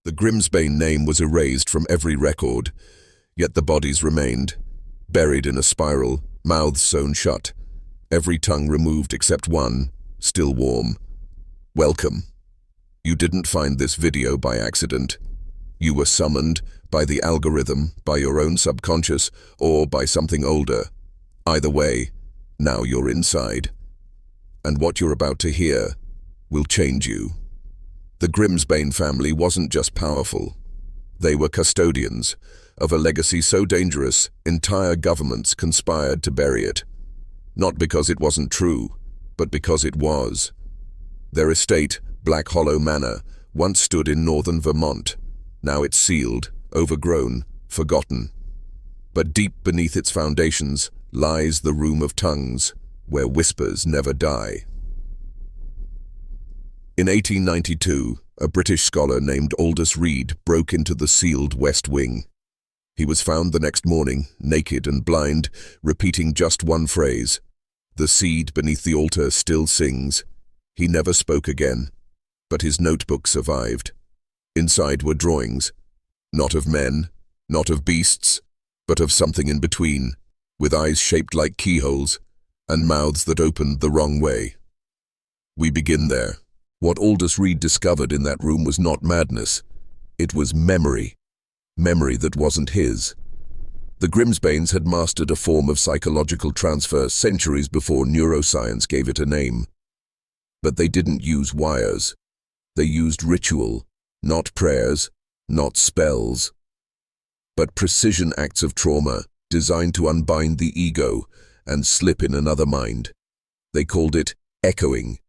The Grimsbane name was erased from every record, yet the bodies remained, buried in a spiral, mouths sewn shut, every tongue removed except one, still warm. Welcome. You didn't find this video by accident. You were summoned by the algorithm, by your own subconscious, or by something older. Either way, now you're inside. And what you're about to hear will change you. The Grimsbane family wasn't just powerful. They were custodians of a legacy so dangerous, entire governments conspired to bury it. Not because it wasn't true, but because it was. Their estate, Black Hollow Manor, once stood in northern Vermont. Now it's sealed, overgrown, forgotten. But deep beneath its foundations lies the Room of Tongues, where whispers never die. In 1892, a British scholar named Aldous Reed broke into the sealed West Wing. He was found the next morning, naked and blind, repeating just one phrase. The seed beneath the altar still sings. He never spoke again, but his notebook survived. Inside were drawings, not of men, not of beasts, but of something in between, with eyes shaped like keyholes and mouths that opened the wrong way. We begin there. What Aldous Reed discovered in that room was not madness. It was memory. Memory that wasn't his. The Grimsbanes had mastered a form of psychological transfer centuries before neuroscience gave it a name. But they didn't use wires. They used ritual, not prayers, not spells, but precision acts of trauma designed to unbind the ego and slip in another mind. They called it echoing.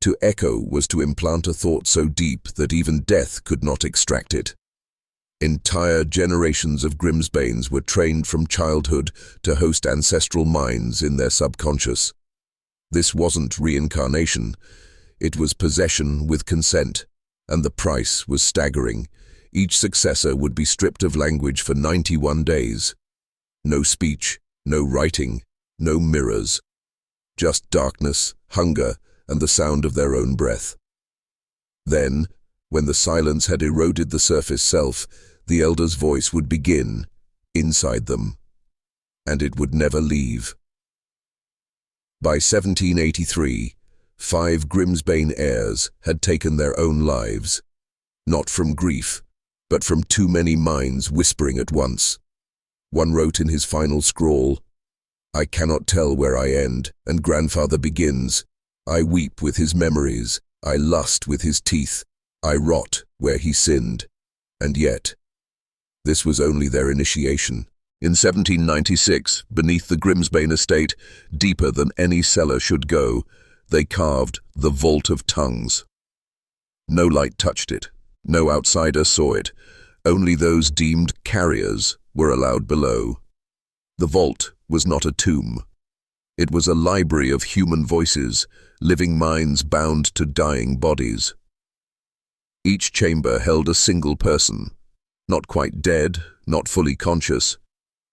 To echo was to implant a thought so deep that even death could not extract it. Entire generations of Grimsbanes were trained from childhood to host ancestral minds in their subconscious. This wasn't reincarnation, it was possession with consent, and the price was staggering. Each successor would be stripped of language for 91 days. No speech, no writing, no mirrors. Just darkness, hunger, and the sound of their own breath. Then, when the silence had eroded the surface self, the elder's voice would begin, inside them, and it would never leave. By 1783, 5 Grimsbane heirs had taken their own lives, not from grief, but from too many minds whispering at once. One wrote in his final scrawl, "I cannot tell where I end, and grandfather begins. I weep with his memories, I lust with his teeth, I rot where he sinned." And yet, this was only their initiation. In 1796, beneath the Grimsbane estate, deeper than any cellar should go, they carved the Vault of Tongues. No light touched it, no outsider saw it, only those deemed carriers were allowed below. The vault was not a tomb. It was a library of human voices, living minds bound to dying bodies. Each chamber held a single person, not quite dead, not fully conscious,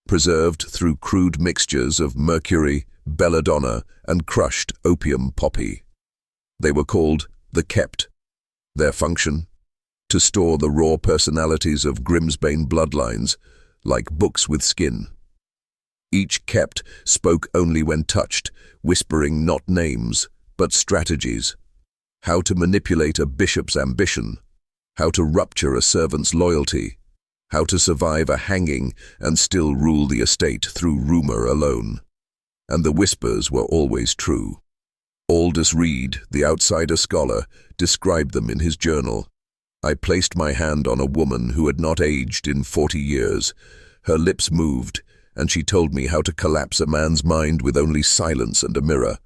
preserved through crude mixtures of mercury, belladonna, and crushed opium poppy. They were called the Kept. Their function? To store the raw personalities of Grimsbane bloodlines, like books with skin. Each Kept spoke only when touched, whispering not names, but strategies. How to manipulate a bishop's ambition, how to rupture a servant's loyalty, how to survive a hanging and still rule the estate through rumor alone. And the whispers were always true. Aldous Reed, the outsider scholar, described them in his journal. "I placed my hand on a woman who had not aged in 40 years. Her lips moved, and she told me how to collapse a man's mind with only silence and a mirror.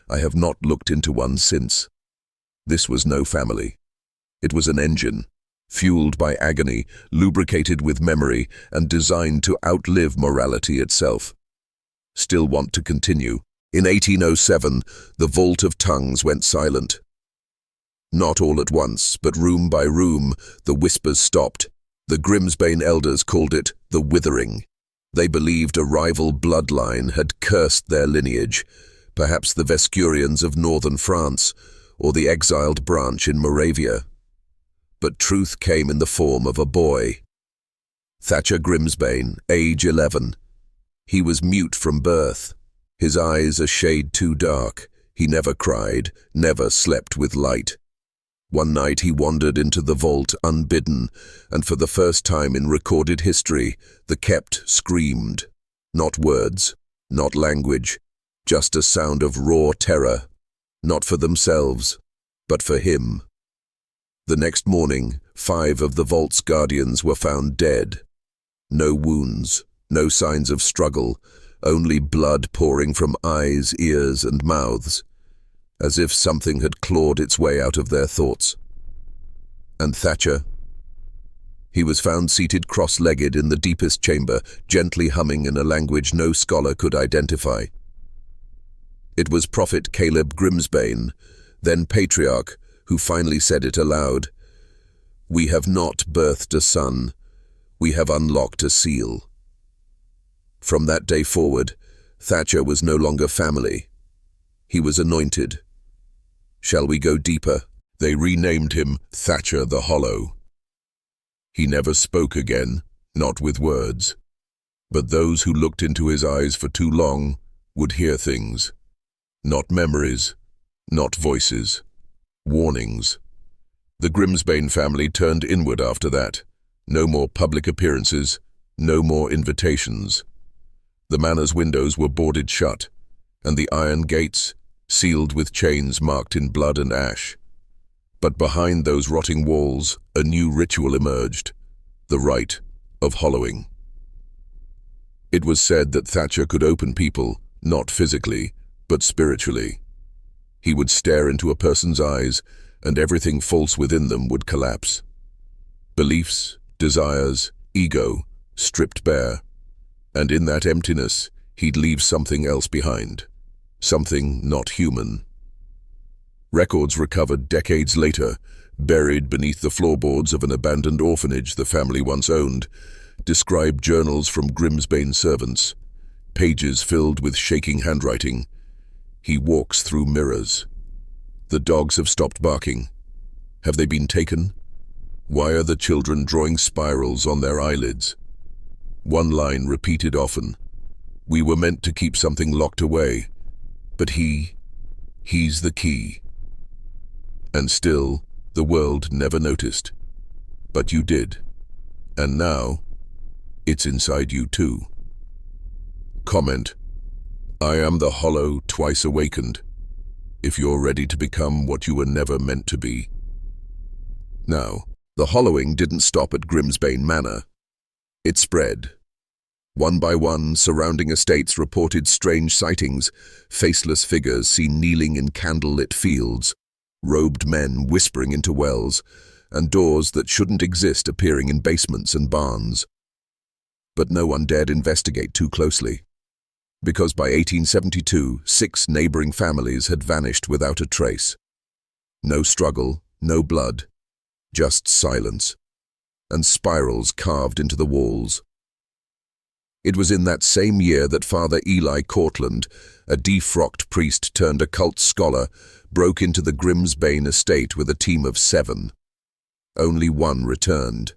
I have not looked into one since." This was no family. It was an engine, fueled by agony, lubricated with memory, and designed to outlive morality itself. Still want to continue. In 1807, the Vault of Tongues went silent. Not all at once, but room by room, the whispers stopped. The Grimsbane elders called it the Withering. They believed a rival bloodline had cursed their lineage, perhaps the Victorians of northern France, or the exiled branch in Moravia. but truth came in the form of a boy. Thatcher Grimsbane, age 11. He was mute from birth, his eyes a shade too dark. He never cried, never slept with light. One night he wandered into the vault unbidden, and for the first time in recorded history, the kept screamed. Not words, not language, just a sound of raw terror, not for themselves, but for him. The next morning, 5 of the vault's guardians were found dead. No wounds, no signs of struggle, only blood pouring from eyes, ears, and mouths, as if something had clawed its way out of their thoughts. And Thatcher? He was found seated cross-legged in the deepest chamber, gently humming in a language no scholar could identify. It was Prophet Caleb Grimsbane, then patriarch, who finally said it aloud. "We have not birthed a son, we have unlocked a seal." From that day forward, Thatcher was no longer family. He was anointed. Shall we go deeper? They renamed him Thatcher the Hollow. He never spoke again, not with words. But those who looked into his eyes for too long would hear things. Not memories, not voices. Warnings. The Grimsbane family turned inward after that. No more public appearances, no more invitations. The manor's windows were boarded shut, and the iron gates sealed with chains marked in blood and ash. But behind those rotting walls, a new ritual emerged, the rite of hollowing. It was said that Thatcher could open people, not physically, but spiritually. He would stare into a person's eyes, and everything false within them would collapse. Beliefs, desires, ego, stripped bare. And in that emptiness, he'd leave something else behind. Something not human. Records recovered decades later, buried beneath the floorboards of an abandoned orphanage the family once owned, describe journals from Grimsbane servants, pages filled with shaking handwriting. He walks through mirrors. The dogs have stopped barking. Have they been taken? Why are the children drawing spirals on their eyelids? One line repeated often. We were meant to keep something locked away, but he's the key. And still, the world never noticed. But you did. And now, it's inside you too. Comment: I am the hollow, twice awakened, if you're ready to become what you were never meant to be. Now, the hollowing didn't stop at Grimsbane Manor. It spread. One by one, surrounding estates reported strange sightings, faceless figures seen kneeling in candlelit fields, robed men whispering into wells, and doors that shouldn't exist appearing in basements and barns. But no one dared investigate too closely, because by 1872, 6 neighboring families had vanished without a trace. No struggle, no blood, just silence, and spirals carved into the walls. It was in that same year that Father Eli Cortland, a defrocked priest turned occult scholar, broke into the Grimsbane estate with a team of 7. Only one returned.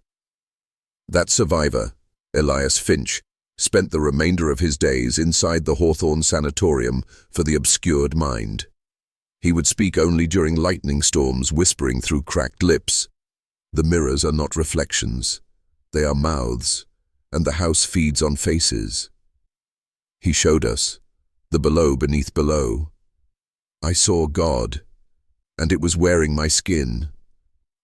That survivor, Elias Finch, spent the remainder of his days inside the Hawthorne Sanatorium for the obscured mind. He would speak only during lightning storms, whispering through cracked lips. The mirrors are not reflections. They are mouths, and the house feeds on faces. He showed us, the below beneath below. I saw God, and it was wearing my skin.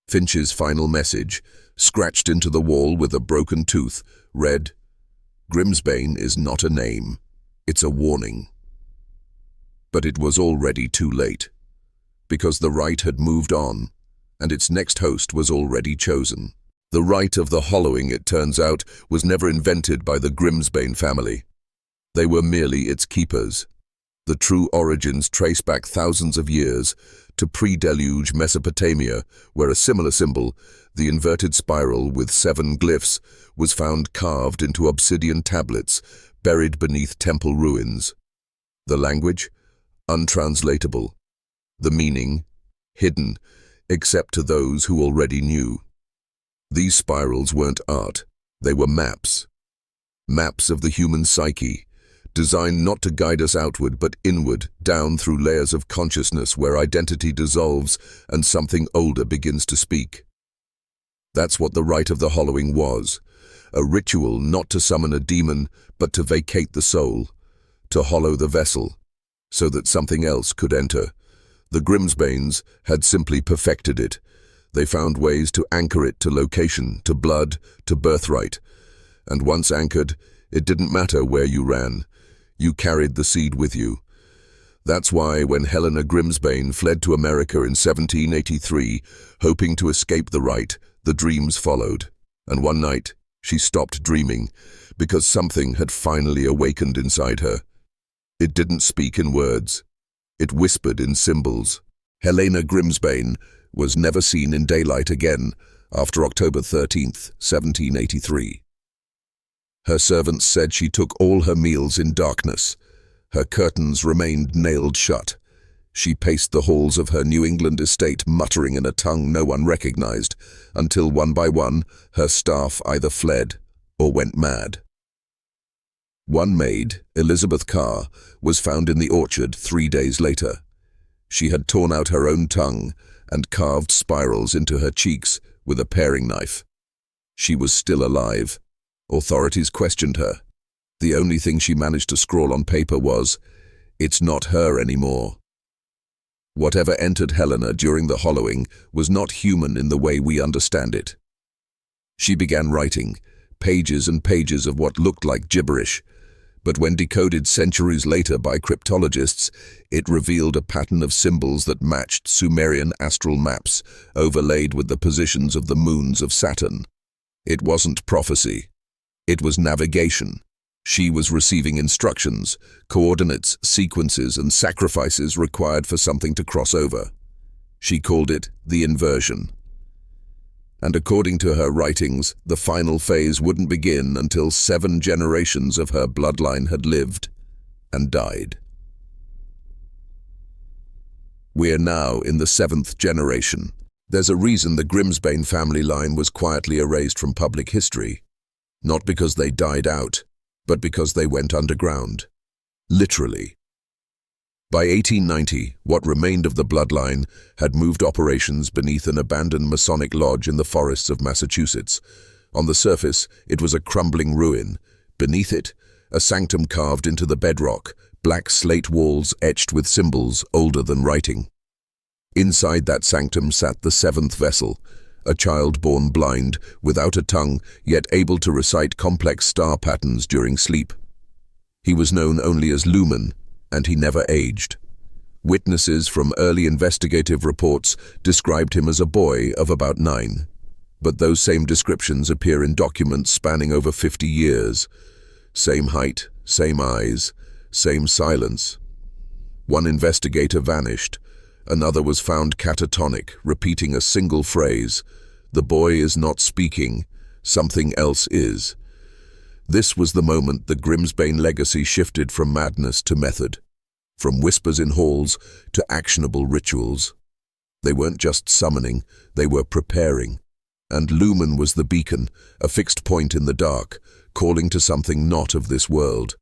Finch's final message, scratched into the wall with a broken tooth, read, Grimsbane is not a name, it's a warning. But it was already too late, because the rite had moved on, and its next host was already chosen. The rite of the hollowing, it turns out, was never invented by the Grimsbane family. They were merely its keepers. The true origins trace back thousands of years to pre-deluge Mesopotamia, where a similar symbol, the inverted spiral with 7 glyphs, was found carved into obsidian tablets buried beneath temple ruins. The language? Untranslatable. The meaning? Hidden, except to those who already knew. These spirals weren't art, they were maps. Maps of the human psyche, designed not to guide us outward but inward, down through layers of consciousness where identity dissolves and something older begins to speak. That's what the rite of the hollowing was, a ritual not to summon a demon but to vacate the soul, to hollow the vessel, so that something else could enter. The Grimsbanes had simply perfected it. They found ways to anchor it to location, to blood, to birthright. And once anchored, it didn't matter where you ran. You carried the seed with you. That's why when Helena Grimsbane fled to America in 1783, hoping to escape the rite, the dreams followed. And one night, she stopped dreaming, because something had finally awakened inside her. It didn't speak in words. It whispered in symbols. Helena Grimsbane was never seen in daylight again after October 13th, 1783. Her servants said she took all her meals in darkness. Her curtains remained nailed shut. She paced the halls of her New England estate, muttering in a tongue no one recognized, until one by one her staff either fled or went mad. One maid, Elizabeth Carr, was found in the orchard 3 days later. She had torn out her own tongue and carved spirals into her cheeks with a paring knife. She was still alive. Authorities questioned her. The only thing she managed to scrawl on paper was, "It's not her anymore." Whatever entered Helena during the hollowing was not human in the way we understand it. She began writing, pages and pages of what looked like gibberish, but when decoded centuries later by cryptologists, it revealed a pattern of symbols that matched Sumerian astral maps, overlaid with the positions of the moons of Saturn. It wasn't prophecy. It was navigation. She was receiving instructions, coordinates, sequences, and sacrifices required for something to cross over. She called it the inversion. And according to her writings, the final phase wouldn't begin until 7 generations of her bloodline had lived and died. We are now in the 7th generation. There's a reason the Grimsbane family line was quietly erased from public history. Not because they died out, but because they went underground. Literally. By 1890, what remained of the bloodline had moved operations beneath an abandoned Masonic lodge in the forests of Massachusetts. On the surface, it was a crumbling ruin. Beneath it, a sanctum carved into the bedrock, black slate walls etched with symbols older than writing. Inside that sanctum sat the 7th vessel, a child born blind, without a tongue, yet able to recite complex star patterns during sleep. He was known only as Lumen, and he never aged. Witnesses from early investigative reports described him as a boy of about 9. But those same descriptions appear in documents spanning over 50 years. Same height, same eyes, same silence. One investigator vanished. Another was found catatonic, repeating a single phrase. "The boy is not speaking. Something else is." This was the moment the Grimsbane legacy shifted from madness to method, from whispers in halls to actionable rituals. They weren't just summoning, they were preparing. And Lumen was the beacon, a fixed point in the dark, calling to something not of this world.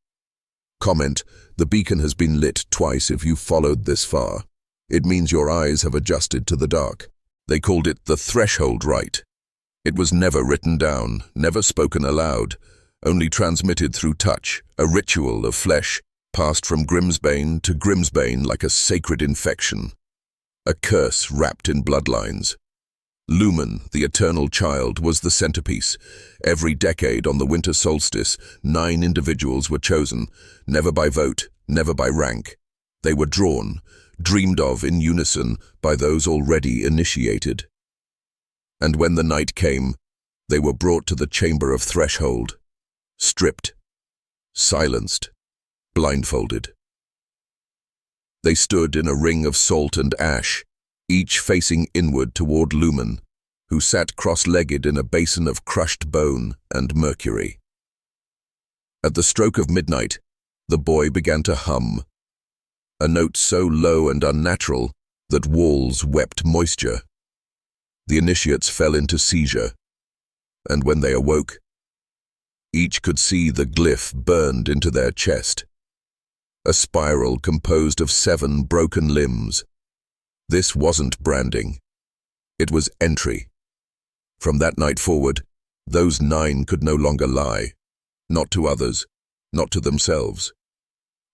Comment: the beacon has been lit twice if you've followed this far. It means your eyes have adjusted to the dark. They called it the threshold rite. It was never written down, never spoken aloud, only transmitted through touch, a ritual of flesh, passed from Grimsbane to Grimsbane like a sacred infection. A curse wrapped in bloodlines. Lumen, the eternal child, was the centerpiece. Every decade on the winter solstice, 9 individuals were chosen, never by vote, never by rank. They were drawn, dreamed of in unison by those already initiated. And when the night came, they were brought to the chamber of threshold, stripped, silenced, blindfolded. They stood in a ring of salt and ash, each facing inward toward Lumen, who sat cross-legged in a basin of crushed bone and mercury. At the stroke of midnight, the boy began to hum, a note so low and unnatural that walls wept moisture. The initiates fell into seizure. And when they awoke, each could see the glyph burned into their chest, a spiral composed of 7 broken limbs. This wasn't branding. It was entry. From that night forward, those 9 could no longer lie. Not to others, not to themselves.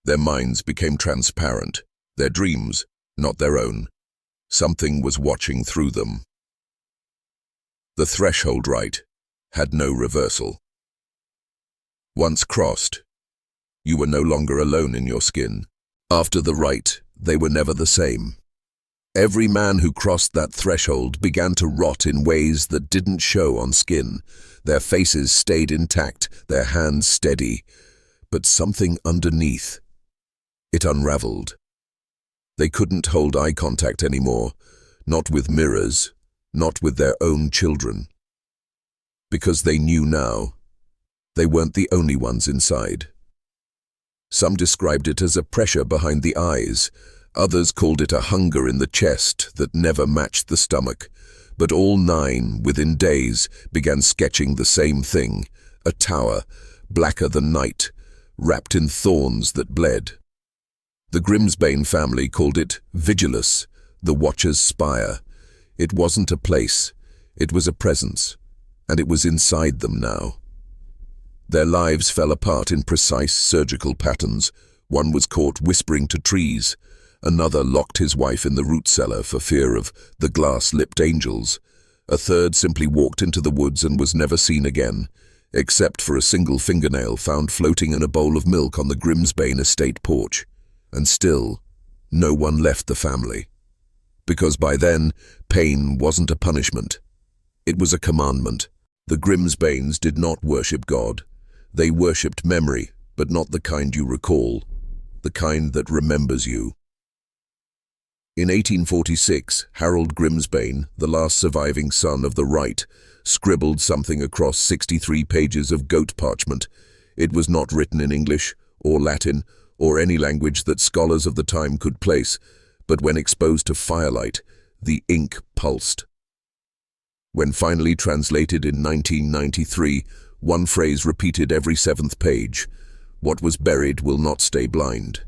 Their minds became transparent, their dreams, not their own. Something was watching through them. The threshold rite had no reversal. Once crossed, you were no longer alone in your skin. After the rite, they were never the same. Every man who crossed that threshold began to rot in ways that didn't show on skin. Their faces stayed intact, their hands steady, but something underneath. It unraveled. They couldn't hold eye contact anymore, not with mirrors, not with their own children. Because they knew now, they weren't the only ones inside. Some described it as a pressure behind the eyes. Others called it a hunger in the chest that never matched the stomach. But all 9, within days, began sketching the same thing. A tower, blacker than night, wrapped in thorns that bled. The Grimsbane family called it Vigilus, the Watcher's Spire. It wasn't a place, it was a presence, and it was inside them now. Their lives fell apart in precise surgical patterns. One was caught whispering to trees. Another locked his wife in the root cellar for fear of the glass-lipped angels. A third simply walked into the woods and was never seen again, except for a single fingernail found floating in a bowl of milk on the Grimsbane estate porch. And still, no one left the family. Because by then, pain wasn't a punishment. It was a commandment. The Grimsbanes did not worship God. They worshipped memory, but not the kind you recall, the kind that remembers you. In 1846, Harold Grimsbane, the last surviving son of the Wright, scribbled something across 63 pages of goat parchment. It was not written in English or Latin or any language that scholars of the time could place, but when exposed to firelight, the ink pulsed. When finally translated in 1993, one phrase repeated every 7th page: "What was buried will not stay blind."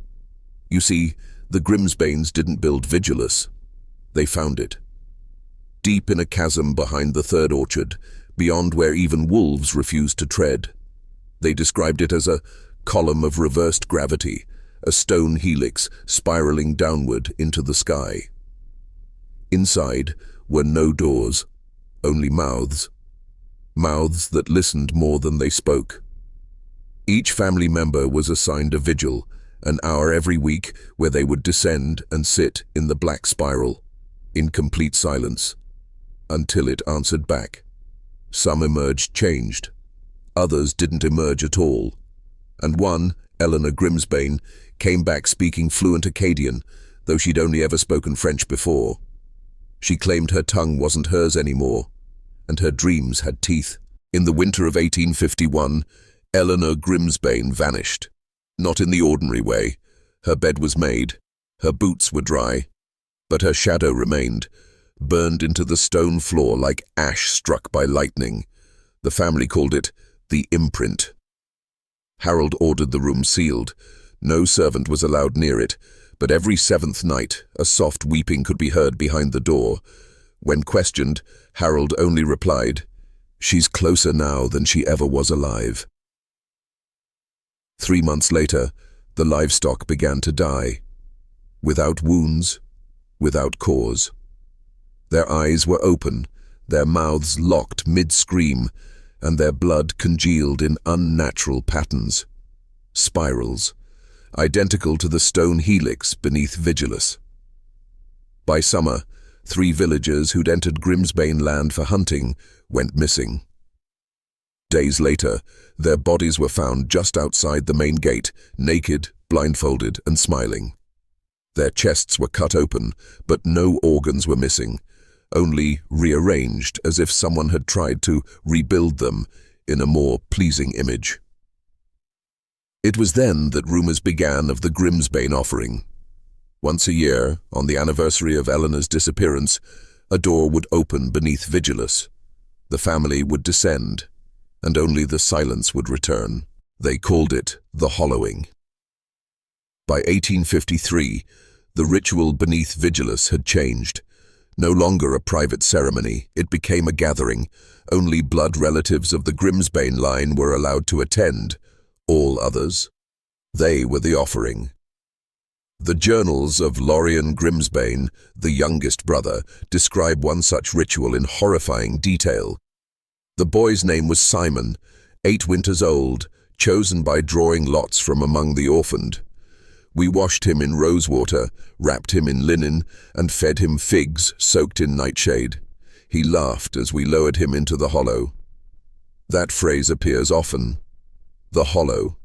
You see, the Grimsbanes didn't build Vigilus. They found it. Deep in a chasm behind the 3rd orchard, beyond where even wolves refused to tread. They described it as a column of reversed gravity, a stone helix spiraling downward into the sky. Inside were no doors, only mouths. Mouths that listened more than they spoke. Each family member was assigned a vigil, an hour every week where they would descend and sit in the black spiral, in complete silence, until it answered back. Some emerged changed. Others didn't emerge at all. And one, Eleanor Grimsbane, came back speaking fluent Akkadian, though she'd only ever spoken French before. She claimed her tongue wasn't hers anymore, and her dreams had teeth. In the winter of 1851, Eleanor Grimsbane vanished. Not in the ordinary way. Her bed was made, her boots were dry, but her shadow remained, burned into the stone floor like ash struck by lightning. The family called it the imprint. Harold ordered the room sealed. No servant was allowed near it, but every 7th night a soft weeping could be heard behind the door. When questioned, Harold only replied, "She's closer now than she ever was alive." 3 months later, the livestock began to die. Without wounds, without cause. Their eyes were open, their mouths locked mid-scream, and their blood congealed in unnatural patterns. Spirals, identical to the stone helix beneath Vigilus. By summer, 3 villagers who'd entered Grimsbane land for hunting went missing. Days later, their bodies were found just outside the main gate, naked, blindfolded, and smiling. Their chests were cut open, but no organs were missing, only rearranged as if someone had tried to rebuild them in a more pleasing image. It was then that rumors began of the Grimsbane offering. Once a year, on the anniversary of Eleanor's disappearance, a door would open beneath Vigilus. The family would descend, and only the silence would return. They called it the hollowing. By 1853, the ritual beneath Vigilus had changed. No longer a private ceremony, it became a gathering. Only blood relatives of the Grimsbane line were allowed to attend. All others, they were the offering. The journals of Lorian Grimsbane, the youngest brother, describe one such ritual in horrifying detail. The boy's name was Simon, 8 winters old, chosen by drawing lots from among the orphaned. We washed him in rosewater, wrapped him in linen, and fed him figs soaked in nightshade. He laughed as we lowered him into the hollow. That phrase appears often. The hollow.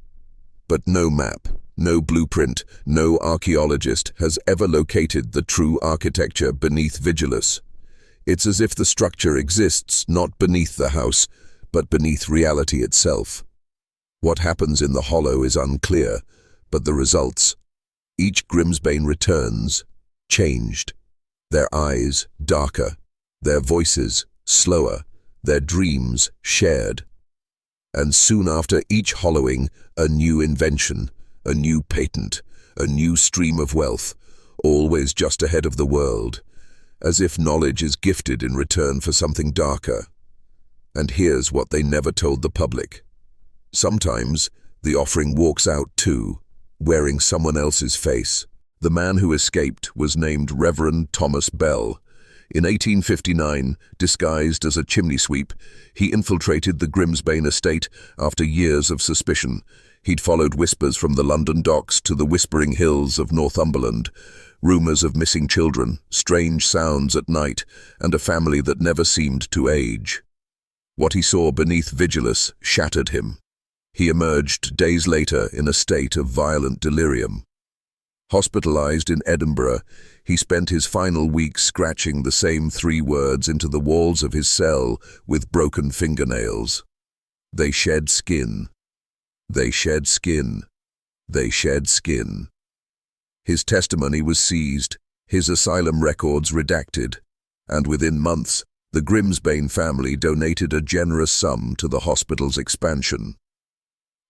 But no map, no blueprint, no archaeologist has ever located the true architecture beneath Vigilus. It's as if the structure exists not beneath the house, but beneath reality itself. What happens in the hollow is unclear, but the results. Each Grimsbane returns, changed. Their eyes darker, their voices slower, their dreams shared. And soon after each hollowing, a new invention, a new patent, a new stream of wealth, always just ahead of the world, as if knowledge is gifted in return for something darker. And here's what they never told the public. Sometimes the offering walks out too, wearing someone else's face. The man who escaped was named Reverend Thomas Bell. In 1859, disguised as a chimney sweep, he infiltrated the Grimsbane estate after years of suspicion. He'd followed whispers from the London docks to the whispering hills of Northumberland, rumours of missing children, strange sounds at night, and a family that never seemed to age. What he saw beneath Vigilus shattered him. He emerged days later in a state of violent delirium. Hospitalized in Edinburgh, he spent his final weeks scratching the same 3 words into the walls of his cell with broken fingernails. They shed skin. They shed skin. They shed skin. His testimony was seized, his asylum records redacted, and within months, the Grimsbane family donated a generous sum to the hospital's expansion.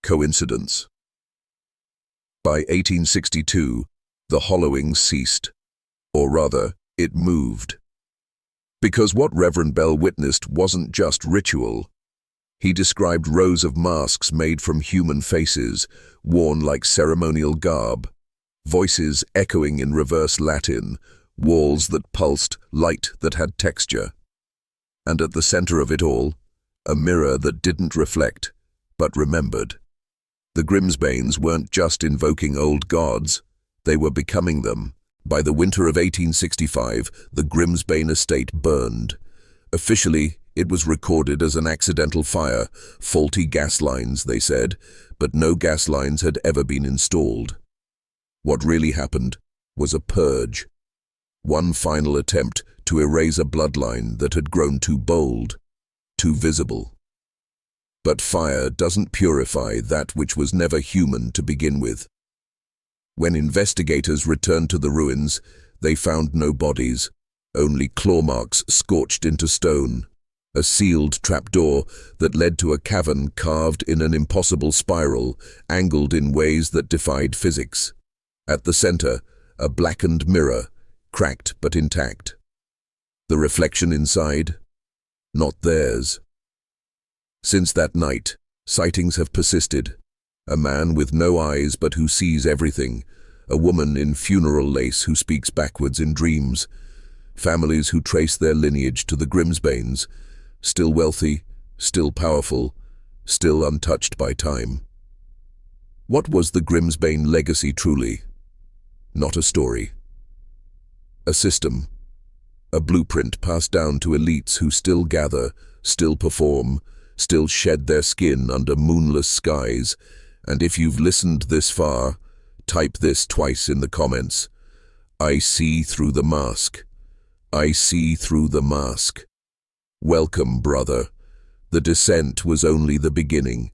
Coincidence? By 1862, the hollowing ceased. Or rather, it moved. Because what Reverend Bell witnessed wasn't just ritual. He described rows of masks made from human faces, worn like ceremonial garb, voices echoing in reverse Latin, walls that pulsed, light that had texture. And at the center of it all, a mirror that didn't reflect, but remembered. The Grimsbanes weren't just invoking old gods, they were becoming them. By the winter of 1865, the Grimsbane estate burned. Officially, it was recorded as an accidental fire, faulty gas lines, they said, but no gas lines had ever been installed. What really happened was a purge. One final attempt to erase a bloodline that had grown too bold, too visible. But fire doesn't purify that which was never human to begin with. When investigators returned to the ruins, they found no bodies, only claw marks scorched into stone, a sealed trapdoor that led to a cavern carved in an impossible spiral, angled in ways that defied physics. At the center, a blackened mirror, cracked but intact. The reflection inside? Not theirs. Since that night, sightings have persisted. A man with no eyes but who sees everything. A woman in funeral lace who speaks backwards in dreams. Families who trace their lineage to the Grimsbanes. Still wealthy, still powerful, still untouched by time. What was the Grimsbane legacy truly? Not a story. A system. A blueprint passed down to elites who still gather, still perform, still shed their skin under moonless skies. And if you've listened this far, type this twice in the comments. I see through the mask. I see through the mask. Welcome, brother. The descent was only the beginning.